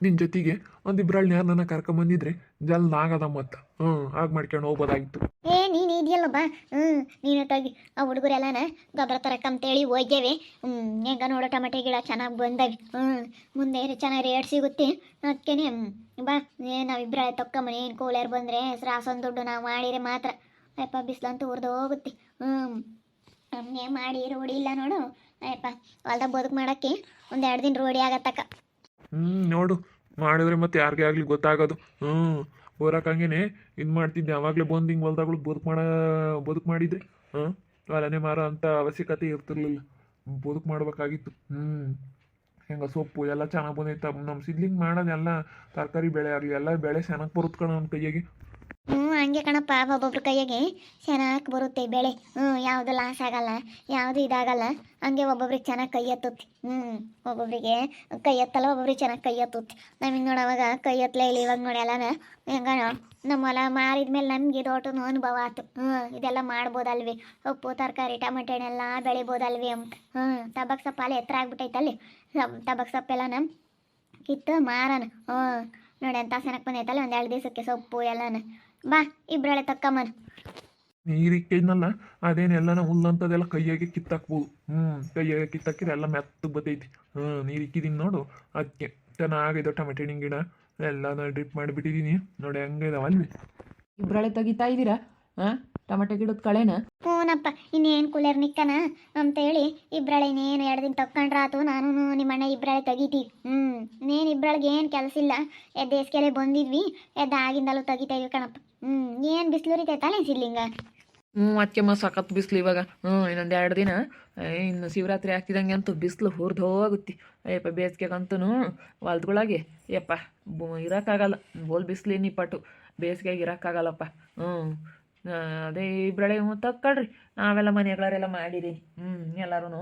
ನಿನ್ನ ಜೊತೆಗೆ ಒಂದಿಬ್ರಳ್ನ ಯಾರನ್ನ ಕರ್ಕೊಂಬಂದಿದ್ರೆ ಜಲ್ದ ಆಗದ ಮತ್ತು ಆಗ ಮಾಡ್ಕೊಂಡು ಹೋಗ್ಬೋದಾಗಿತ್ತು. ನೀನು ಇದೆಯಲ್ಲ ಬಾ. ನೀನು ತೆಗಿ ಆ ಹುಡುಗರೆಲ್ಲನ ಗೊಬ್ಬರ ತರಕಂತೇಳಿ ಹೋಗ್ಯವೆ. ಹೆಂಗ ನೋಡೋ ಟೊಮೆಟೊ ಗಿಡ ಚೆನ್ನಾಗಿ ಬಂದವೆ. ಮುಂದೆ ಚೆನ್ನಾಗಿ ರೇಟ್ ಸಿಗುತ್ತೆ. ಅದಕ್ಕೇನೆ ಬಾ ನಾವಿಬ್ಬರ ತಕ್ಕೊಂಬನಿ. ಏನು ಕೂಲರ್ ಬಂದರೆ ರಾಸೊಂದು ದುಡ್ಡು ನಾವು ಮಾಡಿದ್ರೆ ಮಾತ್ರ. ಅಯ್ಯಪ್ಪ ಬಿಸಿಲಂತೂ ಉರ್ದು ಹೋಗುತ್ತೆ. ನಮ್ಮನೆ ಮಾಡಿ ರೂಢಿ ಇಲ್ಲ ನೋಡು. ಅಯ್ಯಪ್ಪ ಹೊಲ್ದಾಗ ಬದುಕು ಮಾಡೋಕ್ಕೆ ಒಂದು 2 ದಿನ ರೂಢಿ ಆಗತ್ತಕ್ಕ. ನೋಡು ಮಾಡಿದ್ರೆ ಮತ್ತೆ ಯಾರಿಗೆ ಆಗಲಿ ಗೊತ್ತಾಗೋದು. ಹೋರಕ್ಕಂಗೆ ಇದು ಮಾಡ್ತಿದ್ದೆ ಅವಾಗಲೇ ಬಂದು ಹಿಂಗೆ ಹೊಲ್ದಾಗಳು ಬದುಕು ಮಾಡಿದ್ರೆ ಹೊಲನೆ ಮಾರೋ ಅಂಥ ಅವಶ್ಯಕತೆ ಇರ್ತಿರ್ಲಿಲ್ಲ. ಬದುಕು ಮಾಡ್ಬೇಕಾಗಿತ್ತು. ಹೆಂಗೆ ಸೊಪ್ಪು ಎಲ್ಲ ಚೆನ್ನಾಗಿ ಬಂದೈತೆ. ನಮ್ಮ ಸಿದ್ಲಿಂಗ್ ಮಾಡೋದೆಲ್ಲ ತರಕಾರಿ ಬೆಳೆ ಆಗಲಿ ಎಲ್ಲ ಬೆಳೆ ಚೆನ್ನಾಗಿ ಬರುತ್ತೆ ಕಣ ಅವ್ನ ಕೈಯಾಗೆ. ಹಂಗೆ ಕಣಪ್ಪ, ಒಬ್ಬೊಬ್ರ ಕೈಯಾಗೆ ಚೆನ್ನಾಗಿ ಬರುತ್ತೆ ಬೆಳೆ. ಯಾವುದು ಲಾಸ್ ಆಗಲ್ಲ, ಯಾವುದು ಇದಾಗಲ್ಲ. ಹಂಗೆ ಒಬ್ಬೊಬ್ರಿಗೆ ಚೆನ್ನಾಗಿ ಕೈ ಎತ್ತುತ್ತೆ. ಒಬ್ಬೊಬ್ರಿಗೆ ಕೈ ಎತ್ತಲ್ಲ, ಒಬ್ಬೊಬ್ರಿಗೆ ಚೆನ್ನಾಗಿ ಕೈ ಎತ್ತುತ್ತೆ. ನಮಗೆ ನೋಡೋವಾಗ ಕೈ ಎತ್ತಲೇ ಇಲ್ಲ. ಇವಾಗ ನೋಡಿ ಎಲ್ಲನ ಹೆಂಗ ನಮ್ಮ ಹೊಲ ಮಾರಿದ್ಮೇಲೆ ನಮಗೆ ದೊಡ್ಡ ಅನುಭವ ಆಯ್ತು. ಇದೆಲ್ಲ ಮಾಡ್ಬೋದಲ್ವಿ, ಉಪ್ಪು ತರಕಾರಿ ಟೊಮೆಟೊ ಹಣ್ಣೆಲ್ಲ ಬೆಳಿಬೋದಲ್ವಿ ಅಂತ. ಟಬಕ್ ಸೊಪ್ಪು ಅಲ್ಲಿ ಎತ್ತರ ಆಗ್ಬಿಟ್ಟೈತಲ್ಲಿ. ಟಬಕ್ ಸೊಪ್ಪೆಲ್ಲನ ಕಿತ್ತು ಮಾರನ. ನೋಡಿ ಅಂತ ಸೆನಕ್ಕೆ ಬಂದೈತಲ್ಲ, 1-2 ದಿವಸಕ್ಕೆ ಸೊಪ್ಪು ಎಲ್ಲನ. ಬಾ ಇಬ್ರಳೆ ತಕ್ಕಮ್ಮನ. ನೀರಿಕ್ಕಿದ್ನಲ್ಲ ಅದೇನೆಲ್ಲನ ಹುಲ್ಲಂಥದ್ದೆಲ್ಲ ಕೈಯಾಗೆ ಕಿತ್ತಾಕ್ಬೋದು. ಕೈಯಾಗೆ ಕಿತ್ತಾಕಿದ್ರೆ ಎಲ್ಲ ಮೆತ್ತಗೆ ಬತ್ತೈತಿ. ನೀರಿಕ್ಕಿದ್ದೀನಿ ನೋಡು, ಅದಕ್ಕೆ ಚೆನ್ನಾಗಿದೆ. ಟೊಮೆಟೊ ಹಣ್ಣಿನ ಗಿಡ ಎಲ್ಲನ ಡ್ರಿಪ್ ಮಾಡಿಬಿಟ್ಟಿದ್ದೀನಿ ನೋಡಿ, ಹಂಗೆ ಇದಾವಲ್ವಿ. ಇಬ್ರಳೆ ತೆಗಿತಾ ಇದ್ದೀರಾ ಟೊಮೆಟೊ ಗಿಡದ ಕಳೆನ? ಹ್ಞೂನಪ್ಪ, ಇನ್ನೇನು ಕೂಲರ್ ನಿಕ್ಕನ ಅಂತೇಳಿ ಇಬ್ರಳೆ ಇನ್ನೇನು 2 ದಿನ ತಕ್ಕೊಂಡ್ರಾತು. ನಾನು ನಿಮ್ಮಣ್ಣ ಇಬ್ರಳೆ ತೆಗಿತೀವಿ. ಇನ್ನೇನು ಇಬ್ರಳಿಗೆ ಏನು ಕೆಲಸ ಇಲ್ಲ. ಬೇಸಿಗೆಲೆ ಬಂದಿದ್ವಿ, ಆಗಿಂದಲೂ ತೆಗಿತಾ ಇದ್ವಿ ಕಣಪ್ಪ. ಏನು ಬಿಸಿಲು ಉರಿತೈತಲ್ಲ ಸಿಡ್ಲಿಂಗ. ಅದಕ್ಕೆ ಸಖತ್ ಬಿಸಿಲು ಇವಾಗ. ಇನ್ನೊಂದು 2 ದಿನ ಇನ್ನು ಶಿವರಾತ್ರಿ ಆಗ್ತಿದಂಗೆ ಅಂತೂ ಬಿಸಿಲು ಹುರಿದು ಹೋಗುತ್ತೆ. ಅಯ್ಯಪ್ಪ ಬೇಸಿಗೆಗಂತೂ ಹೊಲ್ದೊಳಗೆ ಯಪ್ಪ ಇರೋಕ್ಕಾಗಲ್ಲ. ಬೋಲ್ ಬಿಸಿಲು ನಿಪ್ಪಟ್ಟು ಬೇಸಿಗೆಗೆ ಇರೋಕ್ಕಾಗಲ್ಲಪ್ಪ. ಅದೇ ಇಬ್ರಳೆ ತಕ್ಕೊಳ್ರಿ. ನಾವೆಲ್ಲ ಮನೆಗಳರೆಲ್ಲ ಮಾಡಿರಿ. ಎಲ್ಲರೂ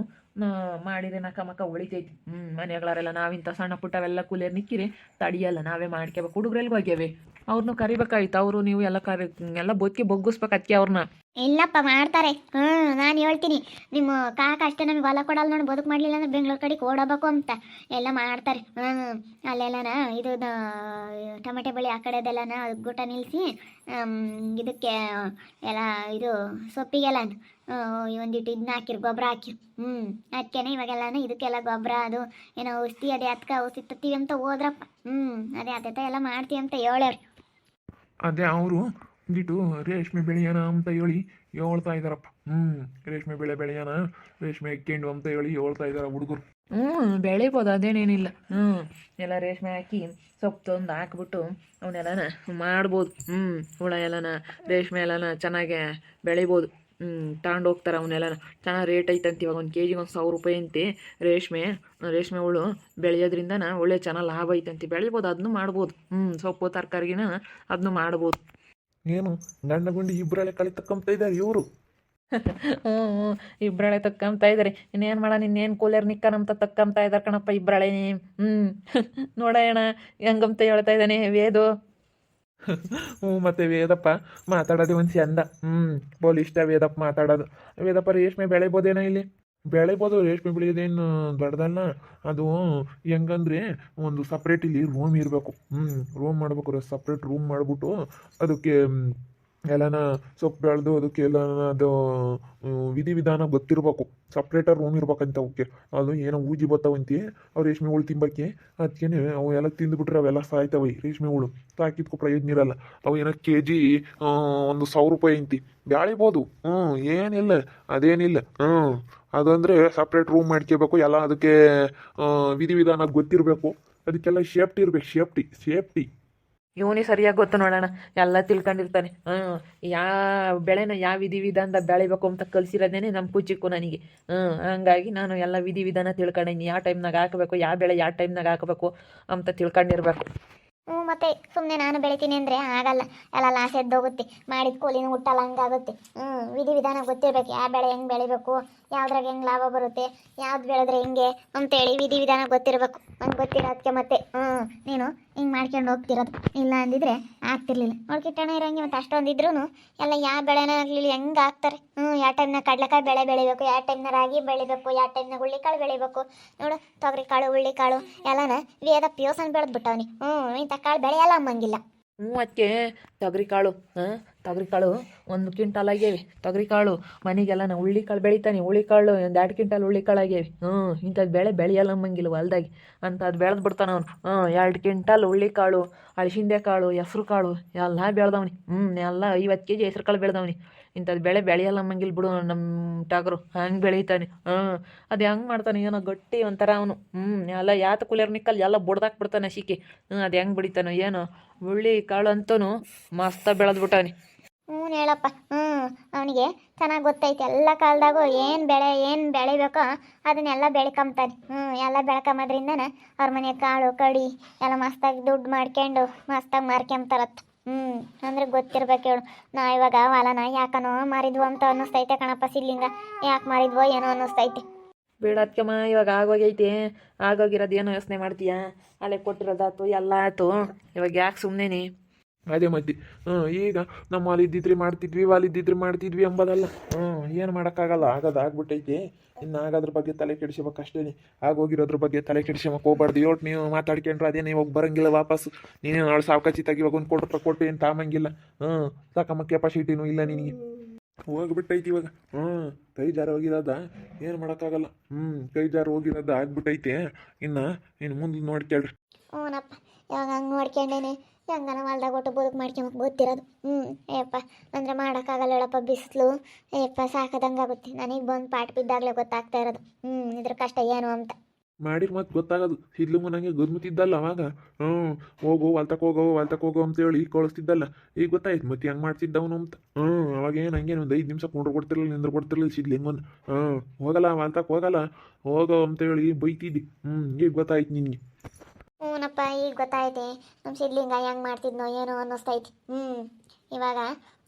ಮಾಡಿರಿ ನಕ್ಕ ಮಕ್ಕ ಉಳಿತೈತಿ. ಮನೆಗಳರೆಲ್ಲ ನಾವಿಂಥ ಸಣ್ಣ ಪುಟ್ಟವೆಲ್ಲ ಕೂಲಿಯರ್ ನಿಕ್ಕಿರಿ ತಡಿಯಲ್ಲ, ನಾವೇ ಮಾಡ್ಕೋಬೇಕು. ಹುಡುಗ್ರೆಲ್ಗೆ ಹೋಗ್ಯಾವೆ, ಅವ್ರನ್ನೂ ಕರಿಬೇಕಾಯ್ತು. ಅವರು ನೀವು ಎಲ್ಲ ಎಲ್ಲ ಬದುಕಿ ಬೊಗ್ಗಿಸ್ಬೇಕು ಅದಕ್ಕೆ ಅವ್ರನ್ನ. ಇಲ್ಲಪ್ಪ ಮಾಡ್ತಾರೆ. ನಾನು ಹೇಳ್ತೀನಿ, ನಿಮ್ಮ ಕಾಕ ಅಷ್ಟೇ ನಮಗೆ ಹೊಲ ಕೊಡಲ್ಲ ನೋಡಿ. ಬದುಕು ಮಾಡಲಿಲ್ಲ ಅಂದ್ರೆ ಬೆಂಗಳೂರು ಕಡೆಗೆ ಓಡಬೇಕು ಅಂತ ಎಲ್ಲ ಮಾಡ್ತಾರೆ. ಅಲ್ಲೆಲ್ಲನ ಇದು ಟೊಮೆಟೊ ಬೆಳೆ ಆ ಕಡೆದೆಲ್ಲನ ಗುಟ ನಿಲ್ಲಿಸಿ ಇದಕ್ಕೆ ಎಲ್ಲ ಇದು ಸೊಪ್ಪಿಗೆಲ್ಲ ಒಂದಿಟ್ಟು ಇದನ್ನ ಹಾಕಿರು, ಗೊಬ್ಬರ ಹಾಕಿರು. ಅದಕ್ಕೇನೆ ಇವಾಗೆಲ್ಲನ ಇದಕ್ಕೆಲ್ಲ ಗೊಬ್ಬರ ಅದು ಏನೋ ಔಷಧಿ ಅದೇ ಅದಕ್ಕೆ ಔಷಧಿ ತತ್ತೀವಿ ಅಂತ ಹೋದ್ರಪ್ಪ. ಅದೇ ಅದೇ ಎಲ್ಲ ಮಾಡ್ತೀವಿ ಅಂತ ಹೇಳವ್ರಿ. ಅದೇ ಅವರು ಒಂದಿಟ್ಟು ರೇಷ್ಮೆ ಬೆಳೆಯೋಣ ಅಂತ ಹೇಳಿ ಹೇಳ್ತಾ ಇದ್ದಾರಪ್ಪ. ರೇಷ್ಮೆ ಬೆಳೆಯೋಣ, ರೇಷ್ಮೆ ಎಕ್ಕೆಂಡು ಅಂತ ಹೇಳಿ ಹೇಳ್ತಾ ಇದ್ದಾರೆ ಹುಡುಗರು. ಬೆಳಿಬೋದು, ಅದೇನೇನಿಲ್ಲ. ಎಲ್ಲ ರೇಷ್ಮೆ ಹಾಕಿ ಸೊಪ್ಪು ತಂದು ಹಾಕ್ಬಿಟ್ಟು ಅವನ್ನೆಲ್ಲನ ಮಾಡ್ಬೋದು. ಹುಳ ಎಲ್ಲನ ರೇಷ್ಮೆ ಎಲ್ಲನ ಚೆನ್ನಾಗೆ ಬೆಳಿಬೋದು. ತಗೊಂಡೋಗ್ತಾರೆ ಅವನ್ನೆಲ್ಲನ. ಚೆನ್ನಾಗಿ ರೇಟ್ ಐತಂತ ಇವಾಗ. 1 kg 1,000 ರೂಪಾಯಿ ಅಂತೆ ರೇಷ್ಮೆ ಹುಳು ಬೆಳೆಯೋದ್ರಿಂದ ಒಳ್ಳೆ ಚೆನ್ನಾಗಿ ಲಾಭ ಐತಂತೆ. ಬೆಳಿಬೋದು, ಅದನ್ನು ಮಾಡ್ಬೋದು. ಸೊಪ್ಪು ತರಕಾರಿನ ಅದನ್ನು ಮಾಡ್ಬೋದು. ಏನು ಗಂಡ ಗುಂಡಿ ಇಬ್ಬರಳೆ ಕಳಿ ತಕ್ಕೊಂತ ಇದ್ದಾರೆ ಇವರು. ಇಬ್ರಳೆ ತಕ್ಕಂತ ಇದ್ದಾರೆ. ಇನ್ನೇನು ಮಾಡೋಣ, ಇನ್ನೇನು ಕೂಲರ್ ನಿಕ್ಕನಂತ ತಕ್ಕಂತ ಇದ್ದಾರೆ ಕಣಪ್ಪ ಇಬ್ರಳೆ. ನೋಡೋಣ ಹೆಂಗಂತ ಹೇಳ್ತಾ ಇದ್ದಾನೆ ವೇದು. ಮತ್ತೆ ವೇದಪ್ಪ ಮಾತಾಡೋದು ಒಂದು ಚಂದ. ಬೋಲ್ ಇಷ್ಟ ವೇದಪ್ಪ ಮಾತಾಡೋದು. ವೇದಪ್ಪ ರೇಷ್ಮೆ ಬೆಳಿಬೋದೇನೋ ಇಲ್ಲಿ? ಬೆಳಿಬೋದು, ರೇಷ್ಮೆ ಬೆಳೆಯೋದೇನು ದೊಡ್ಡದಲ್ಲ. ಅದು ಹೆಂಗಂದ್ರೆ ಒಂದು ಸಪ್ರೇಟ್ ಇಲ್ಲಿ ರೂಮ್ ಇರಬೇಕು. ರೂಮ್ ಮಾಡ್ಬೇಕು. ಸಪ್ರೇಟ್ ರೂಮ್ ಮಾಡಿಬಿಟ್ಟು ಅದಕ್ಕೆ ಎಲ್ಲನ ಸೊಪ್ಪು ಬೆಳೆದು ಅದಕ್ಕೆ ಎಲ್ಲ ಅದು ವಿಧಿವಿಧಾನ ಗೊತ್ತಿರ್ಬೇಕು. ಸಪ್ರೇಟಾಗಿ ರೂಮ್ ಇರ್ಬೇಕಂತ ಅವಕ್ಕೆ. ಅದು ಏನೋ ಊಜಿ ಬರ್ತಾವಂತಿ ಅವು ರೇಷ್ಮೆ ಹುಳು ತಿಂಬಕ್ಕೆ. ಅದಕ್ಕೆ ಅವು ಎಲ್ಲ ತಿಂದುಬಿಟ್ರೆ ಅವೆಲ್ಲ ಸಾಯ್ತವೆ. ರೇಷ್ಮೆ ಹುಳು ಸಾಕಿದ್ಕೂ ಪ್ರಯೋಜನ ಇರಲ್ಲ. ಅವು ಏನೋ kg 1,000 ರೂಪಾಯಿ ಅಂತಿ. ಬೆಳಿಬೋದು, ಏನಿಲ್ಲ ಅದೇನಿಲ್ಲ. ಅದಂದರೆ ಸಪ್ರೇಟ್ ರೂಮ್ ಮಾಡ್ಕೋಬೇಕು. ಎಲ್ಲ ಅದಕ್ಕೆ ವಿಧಿವಿಧಾನ ಗೊತ್ತಿರಬೇಕು. ಅದಕ್ಕೆಲ್ಲ ಸೇಫ್ಟಿ ಇರ್ಬೇಕು. ಸೇಫ್ಟಿ ಇವನೇ ಸರಿಯಾಗಿ ಗೊತ್ತು ನೋಡೋಣ, ಎಲ್ಲ ತಿಳ್ಕೊಂಡಿರ್ತಾನೆ. ಯಾವ ಬೆಳೆನ ಯಾವ ವಿಧಿವಿಧಾನದ ಬೆಳಿಬೇಕು ಅಂತ ಕಲಿಸಿರೋದೇನೆ ನಮ್ಮ ಕುಚಿಕ್ಕು ನನಗೆ. ಹಂಗಾಗಿ ನಾನು ಎಲ್ಲ ವಿಧಿವಿಧಾನ ತಿಳ್ಕೊಂಡೀನಿ. ಯಾವ ಟೈಮ್ನಾಗ ಹಾಕಬೇಕು, ಯಾವ ಬೆಳೆ ಯಾವ ಟೈಮ್ನಾಗ ಹಾಕಬೇಕು ಅಂತ ತಿಳ್ಕೊಂಡಿರ್ಬೇಕು. ಮತ್ತೆ ಸುಮ್ಮನೆ ನಾನು ಬೆಳಿತೀನಿ ಅಂದರೆ ಆಗಲ್ಲ, ಎಲ್ಲ ಲಾಸ್ ಎದ್ದೋಗುತ್ತೆ, ಮಾಡಿದ ಕೂಲಿನೂ ಹುಟ್ಟಲ್ಲ, ಹಂಗಾಗುತ್ತೆ. ವಿಧಿವಿಧಾನ ಗೊತ್ತಿರಬೇಕು, ಯಾವ ಬೆಳೆ ಹೆಂಗೆ ಬೆಳಿಬೇಕು, ಯಾವ್ದ್ರಾಗ ಹೆಂಗೆ ಲಾಭ ಬರುತ್ತೆ, ಯಾವ್ದು ಬೆಳೆದ್ರೆ ಹೆಂಗೆ ಅಂತೇಳಿ ವಿಧಿವಿಧಾನ ಗೊತ್ತಿರಬೇಕು. ನಂಗೆ ಗೊತ್ತಿರೋದಕ್ಕೆ ಮತ್ತೆ ನೀನು ಹಿಂಗೆ ಮಾಡ್ಕೊಂಡು ಹೋಗ್ತಿರೋದು, ಇಲ್ಲ ಅಂದಿದ್ರೆ ಆಗ್ತಿರ್ಲಿಲ್ಲ. ನೋಡ್ಕಿಟ್ಟಣ ಇರೋಂಗೆ ಮತ್ತೆ ಅಷ್ಟೊಂದು ಇದ್ರೂ ಎಲ್ಲ ಯಾವ ಬೆಳೆನೇ ಆಗಲಿಲ್ಲ ಹೆಂಗೆ ಹಾಕ್ತಾರೆ. ಯಾವ ಟೈಮ್ನಾಗ ಕಡ್ಲೆಕಾಯಿ ಬೆಳೆ ಬೆಳಿಬೇಕು, ಯಾವ ಟೈಮ್ನಾಗ ರಾಗಿ ಬೆಳಿಬೇಕು, ಯಾವ ಟೈಮ್ನಾಗ ಹುಳ್ಳಿಕಾಳು ಬೆಳಿಬೇಕು, ನೋಡು ತೊಗರಿ ಕಾಳು ಹುಳ್ಳಿಕಾಳು ಎಲ್ಲನ ವೇದ ಪ್ಯೋಸನ್ ಬೆಳೆದ್ಬಿಟ್ಟವನಿ. ಇಂಥ ಕಾಳು ಬೆಳೆಯಲ್ಲ ಅಮ್ಮಂಗಿಲ್ಲ. ಅದಕ್ಕೆ ತೊಗರಿಕಾಳು ತೊಗರಿಕಾಳು 1 ಕ್ವಿಂಟಾಲ್ ಆಗ್ಯೇವಿ. ತೊಗರಿಕಾಳು ಮನೆಗೆಲ್ಲ ನಾ ಹುಳ್ಳಿಕಾಳು ಬೆಳಿತಾನೆ, ಹುಳ್ಳಿಕಾಳು 1-2 ಕ್ವಿಂಟಾಲ್ ಹುಳ್ಳಿಕಾಳು ಆಗ್ಯೇವಿ. ಇಂಥದ್ದು ಬೆಳೆ ಬೆಳೆಯಲ್ಲ ಅಮ್ಮಂಗಿಲ್ಲ ಹೊಲ್ದಾಗಿ ಅಂಥದ್ದು ಬೆಳೆದು ಬಿಡ್ತಾನೆ ಅವನು. 2 ಕ್ವಿಂಟಾಲ್ ಹುಳ್ಳಿಕಾಳು, ಅಳಿಸಿಂದೆ ಕಾಳು, ಹೆಸ್ರು ಕಾಳು ಎಲ್ಲ ಬೆಳೆದವನಿ. ಎಲ್ಲ 50 kg ಹೆಸ್ರು ಕಾಳು ಬೆಳೆದವನಿ. ಇಂಥದ್ದು ಬೆಳೆ ಬೆಳೆಯಲ್ಲ ಅಮ್ಮಂಗಿಲ್ಲ ಬಿಡು ನಮ್ಮ ಟಗರು, ಹಂಗೆ ಬೆಳೀತಾನೆ. ಅದು ಹೆಂಗೆ ಮಾಡ್ತಾನೆ ಏನೋ ಗಟ್ಟಿ ಒಂಥರ ಅವನು. ಎಲ್ಲ ಯಾತ ಕುಲಿಯರ್ ನಿಕ್ಕಲ್ಲಿ ಎಲ್ಲ ಬಿಡ್ದಾಕ್ಬಿಡ್ತಾನೆ ಹಸಿಕೆ. ಅದು ಹೆಂಗೆ ಬಿಡಿತಾನೋ ಏನೋ. ಹುಳ್ಳಿ ಕಾಳು ಅಂತೂ ಮಸ್ತ ಬೆಳೆದ್ಬಿಟ್ಟಾನೆ. ಹೇಳಪ್ಪ. ಅವನಿಗೆ ಚೆನ್ನಾಗಿ ಗೊತ್ತೈತೆ ಎಲ್ಲ ಕಾಲದಾಗೂ ಏನು ಬೆಳಿಬೇಕೋ ಅದನ್ನೆಲ್ಲ ಬೆಳ್ಕೊಂತಾನೆ. ಎಲ್ಲ ಬೆಳ್ಕೊಂಬೋದ್ರಿಂದನೇ ಅವ್ರ ಮನೆ ಕಾಳು ಕಡಿ ಎಲ್ಲ ಮಸ್ತಾಗಿ ದುಡ್ಡು ಮಾಡ್ಕೊಂಡು ಮಸ್ತಾಗಿ ಮಾರ್ಕೊಂತಾರತ್ತ. ಅಂದ್ರೆ ಗೊತ್ತಿರ್ಬೇಕು ಹೇಳು. ನಾ ಇವಾಗ ಹೊಲನ ಯಾಕನೋ ಮಾರಿದ್ವು ಅಂತ ಅನ್ನಿಸ್ತೈತೆ ಕಣಪ್ಪ ಸಿದ್ಲಿಂಗ. ಯಾಕೆ ಮಾರಿದ್ವೋ ಏನೋ ಅನ್ನಿಸ್ತೈತೆ. ಬೇಡತ್ಕಮ್ಮ, ಇವಾಗ ಆಗೋಗೈತೆ. ಆಗೋಗಿರೋದು ಏನೋ ಯೋಚನೆ ಮಾಡ್ತೀಯಾ? ಅಲ್ಲೇ ಕೊಟ್ಟಿರೋದಾಯ್ತು, ಎಲ್ಲ ಆಯ್ತು. ಇವಾಗ ಯಾಕೆ ಸುಮ್ಮನೆ? ಅದೇ ಮತ್ತೆ ಈಗ ನಮ್ಮ ಹೊಲಿದ್ದಿದ್ರೆ ಮಾಡ್ತಿದ್ವಿ ಎಂಬುದಲ್ಲ. ಏನು ಮಾಡೋಕ್ಕಾಗಲ್ಲ, ಆಗ್ಬಿಟ್ಟೈತಿ. ಇನ್ನು ಆಗೋದ್ರ ಬಗ್ಗೆ ತಲೆ ಕೆಡಿಸ್ಬೇಕು ಅಷ್ಟೇ. ಆಗೋಗಿರೋದ್ರ ಬಗ್ಗೆ ತಲೆ ಕೆಡಿಸ್ಬೇಕು ಹೋಗ್ಬಾರ್ದು. ಇವತ್ತು ನೀವು ಮಾತಾಡ್ಕೊಂಡ್ರೆ ಅದೇನೇ ಇವಾಗ ಬರೋಂಗಿಲ್ಲ ವಾಪಸ್ಸು. ನೀನೇ ನಾಳೆ ಸಾವ್ಕಾಚಿತಾಗಿ ಇವಾಗ ಒಂದು ಕೊಟ್ಟು ಏನು ತಾಮಂಗಿಲ್ಲ. ಸಾಕಮ್ಮ ಕೆಪಾಸಿಟಿನೂ ಇಲ್ಲ ನಿನಗೆ. ಹೋಗ್ಬಿಟ್ಟೈತಿ ಇವಾಗ. ಕೈ ಜಾರು ಹೋಗಿರೋದ ಏನು ಮಾಡೋಕ್ಕಾಗಲ್ಲ. ಕೈ ಜಾರು ಹೋಗಿರೋದ ಆಗ್ಬಿಟ್ಟೈತೆ. ಇನ್ನು ಮುಂದೆ ನೋಡ್ಕೇಳ್ರಿ. ಹ್ಞೂನಪ್ಪ, ಯಾವಾಗ ಹಂಗೆ ನೋಡ್ಕೊಂಡೇನೆ ಹೆಂಗನ ಹೊಲ್ದಾಗ ಒಟ್ಟು ಬದುಕು ಮಾಡ್ಕೊಂಬಕ್ಕೆ ಗೊತ್ತಿರೋದು. ಏಪ್ಪ ಅಂದರೆ ಮಾಡೋಕ್ಕಾಗಲ್ಲ ಹೇಳಪ್ಪ. ಬಿಸಿಲು ಏಪ್ಪ ಸಾಕದಂಗೆ ಆಗುತ್ತೆ. ನನಗೆ ಬಂದು ಪಾಠ ಬಿದ್ದಾಗಲೇ ಗೊತ್ತಾಗ್ತಾ ಇರೋದು ಇದ್ರ ಕಷ್ಟ ಏನು ಅಂತ. ಮಾಡಿರ್ ಮತ್ತೆ ಗೊತ್ತಾಗೋದು. ಸಿದ್ಲುಂಗು ನನಗೆ ಗುರ್ಮುತ್ತಿದ್ದಲ್ಲ ಅವಾಗ. ಹೋಗು ಹೊಲ್ತಕ್ಕೆ ಹೋಗೋ ಅಂತೇಳಿ ಕಳಿಸ್ತಿದ್ದಲ್ಲ. ಈಗ ಗೊತ್ತಾಯ್ತು ಮತ್ತೆ ಹೆಂಗೆ ಮಾಡ್ತಿದ್ದವನು ಅಂತ. ಅವಾಗೇನು ಹಂಗೇನು ಒಂದು 5 ನಿಮಿಷ ನಿಂದ್ರ ಕೊಡ್ತಿರ್ಲಿಲ್ಲ ಸಿದ್ಲಿಂಗೊಂದು. ಹೋಗಲ್ಲ ಹೊಲ್ತಕ್ಕೆ ಹೋಗೋ ಅಂತೇಳಿ ಬೈತಿದ್ದಿ. ಈಗ ಗೊತ್ತಾಯ್ತು ನಿನಗೆ. ಹ್ಞೂನಪ್ಪ, ಈಗ ಗೊತ್ತಾಯ್ತೆ ನಮ್ಮ ಸಿದ್ಲಿಂಗ ಹೆಂಗೆ ಮಾಡ್ತಿದ್ನೋ ಏನೋ ಅನ್ನಿಸ್ತೈತಿ. ಇವಾಗ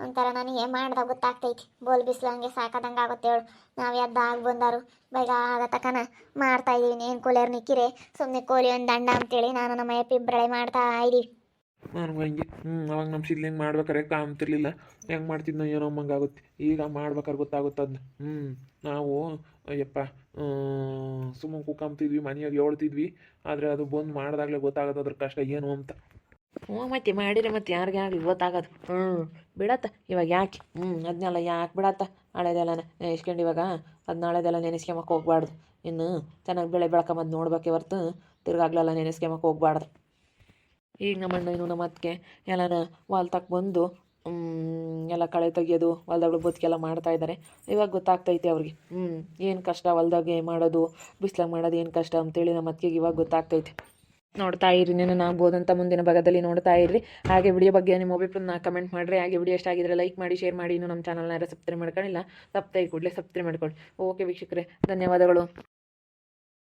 ಒಂಥರ ನನಗೆ ಮಾಡ್ದಾಗ ಗೊತ್ತಾಗ್ತೈತಿ. ಬೋಲ್ ಬಿಸಿಲು ಹಂಗೆ ಸಾಕದಂಗೆ ಆಗುತ್ತೆ ಹೇಳು. ನಾವು ಎದ್ದಾಗ ಬಂದಾರು ಬೇಗ ಆಗತಕ್ಕನ ಮಾಡ್ತಾಯಿದ್ದೀವಿ. ಏನು ಕೂಲಿಯರ್ ನಿಕ್ಕಿರೆ ಸುಮ್ಮನೆ ಕೋಲಿ ಒಂದು ದಂಡ ಅಂತೇಳಿ ನಾನು ನಮ್ಮ ಇಬ್ಬರಳೆ ಮಾಡ್ತಾ ಇದ್ದೀವಿ. ನಾನು ಹಂಗೆ ಅವಾಗ ನಮ್ಮ ಸಿದ್ಲಿ ಹೆಂಗೆ ಮಾಡ್ಬೇಕಾರೆ ಕಾಮ್ತಿರ್ಲಿಲ್ಲ. ಹೆಂಗೆ ಮಾಡ್ತಿದ್ನೋ ಏನೋ ಆಗುತ್ತೆ. ಈಗ ಮಾಡ್ಬೇಕಾರೆ ಗೊತ್ತಾಗುತ್ತೆ ಅದನ್ನ. ನಾವು ಅಯ್ಯಪ್ಪ ಸುಮ್ಮನೆ ಕುಕ್ಕಂಬ್ತಿದ್ವಿ, ಮನೆಯಾಗ ಹೇಳ್ತಿದ್ವಿ. ಆದರೆ ಅದು ಬಂದು ಮಾಡಿದಾಗಲೇ ಗೊತ್ತಾಗೋದು ಅದ್ರ ಕಷ್ಟ ಏನು ಅಂತ. ಮತ್ತೆ ಮಾಡಿರಿ ಮತ್ತೆ ಯಾರಿಗೆ ಆಗಲಿ ಗೊತ್ತಾಗೋದು. ಬಿಡತ್ತ ಇವಾಗ ಯಾಕೆ ಅದನ್ನೆಲ್ಲ ಯಾಕೆ ಬಿಡತ್ತ. ಹಳೆದೆಲ್ಲ ನೆನೆಸ್ಕೊಂಡು ಇವಾಗ ಅದು ನಾಳೆದೆಲ್ಲ ನೆನೆಸ್ಕೊಂಬಕ್ಕೆ ಹೋಗ್ಬಾರ್ದು. ಇನ್ನು ಚೆನ್ನಾಗಿ ಬೆಳೆ ಬೆಳ್ಕೊಂಬದು ನೋಡ್ಬೇಕೆ ಹೊರ್ತು ತಿರ್ಗಾಗ್ಲೆಲ್ಲ ನೆನೆಸ್ಕೊಂಬಕ್ಕೆ ಹೋಗ್ಬಾರ್ದು. ಈಗ ನಮ್ಮ ಅಣ್ಣ ಇನ್ನು ನಮ್ಮ ಅತ್ತಿಗೆ ಎಲ್ಲನ ಹೊಲ್ತಕ್ಕೆ ಬಂದು ಎಲ್ಲ ಕಳೆ ತೆಗಿಯೋದು ಹೊಲ್ದಾಗ ಬದುಕೆಲ್ಲ ಮಾಡ್ತಾಯಿದ್ದಾರೆ. ಇವಾಗ ಗೊತ್ತಾಗ್ತೈತೆ ಅವ್ರಿಗೆ ಏನು ಕಷ್ಟ ಹೊಲ್ದಾಗೆ ಮಾಡೋದು, ಬಿಸ್ಲಾಗ ಮಾಡೋದು ಏನು ಕಷ್ಟ ಅಂತೇಳಿ ನಮ್ಮ ಅತ್ತಿಗೆಗೆ ಇವಾಗ ಗೊತ್ತಾಗ್ತೈತೆ. ನೋಡ್ತಾ ಇರಿ, ನೀನು ಆಗ್ಬೋದಂತ ಮುಂದಿನ ಭಾಗದಲ್ಲಿ ನೋಡ್ತಾ ಇರ್ರಿ. ಹಾಗೆ ವಿಡಿಯೋ ಬಗ್ಗೆ ನಿಮ್ಮ ಅಭಿಪ್ರಾಯನ ಕಮೆಂಟ್ ಮಾಡಿರಿ. ಹಾಗೆ ವಿಡಿಯೋ ಇಷ್ಟ ಆಗಿದ್ರೆ ಲೈಕ್ ಮಾಡಿ, ಶೇರ್ ಮಾಡಿ. ಇನ್ನು ನಮ್ಮ ಚಾನಲ್ನ ಯಾರು ಸಬ್ಸ್ಕ್ರೈಬ್ ಮಾಡ್ಕೊಂಡಿಲ್ಲ, ಸಬ್ಸ್ಕ್ರೈಬ್ ಕೂಡಲೇ ಸಬ್ಸ್ಕ್ರೈಬ್ ಮಾಡ್ಕೊಳ್ಳಿ. ಓಕೆ ವೀಕ್ಷಕರೇ, ಧನ್ಯವಾದಗಳು.